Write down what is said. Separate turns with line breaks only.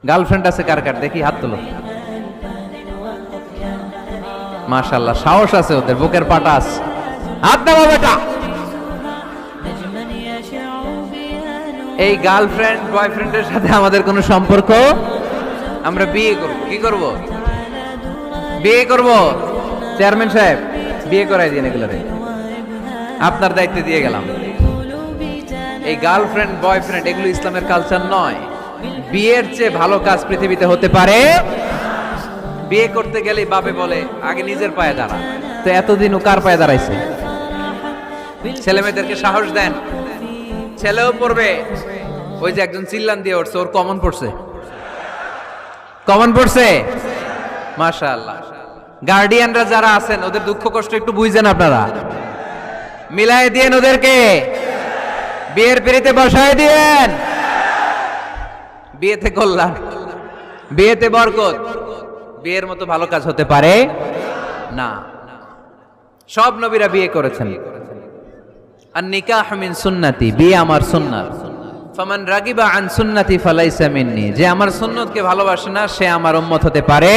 Girlfriend আছে কার কার দেখি হাত তোলো। মাশাআল্লাহ, সাহস আছে ওদের, বুকের পাটা আছে। হাত দাও বেটা। এই গার্লফ্রেন্ড বয়ফ্রেন্ডের সাথে আমাদের কোনো সম্পর্ক, আমরা বিয়ে করব। কি করব? বিয়ে করব। চেয়ারম্যান সাহেব বিয়ে করাই দিন এগুলোরে, আপনার দায়িত্বে দিয়ে গেলাম। এই গার্লফ্রেন্ড বয়ফ্রেন্ড এগুলো ইসলামের কালচার নয়। বিয়ের চেয়ে ভালো কাজ পৃথিবীতে হতে পারে। বিয়ে করতে গেলে বাপে বলে আগে নিজের পায়ে দাঁড়া। তো এতদিন ও কার পায়ে দাঁড়াইছে? ছেলে মেয়েদেরকে সাহস দেন, ছেলেও পড়বে। ওই যে একজন চিল্লান দিয়ে উঠছে, ওর কমন পড়ছে, কমন পড়ছে। মাশাআল্লাহ। গার্ডিয়ানরা যারা আছেন ওদের দুঃখ কষ্ট একটু বুঝছেন আপনারা, মিলাই দিয়েন ওদেরকে, বিয়ের পিড়িতে বসায় দিয়েন। বিয়েতে কল্যাণ, বিয়েতে বরকত। বিয়ের মতো ভালো কাজ হতে পারে না। সব নবীরা বিয়ে করেছেন। আর নিকাহ মিন সুন্নতি, বিয়ে আমার সুন্নাত। ফামান রাগিবা আন সুন্নতি ফালাইসা মিন্নি, যে আমার সুন্নতকে ভালোবাসে না সে আমার উম্মত হতে পারে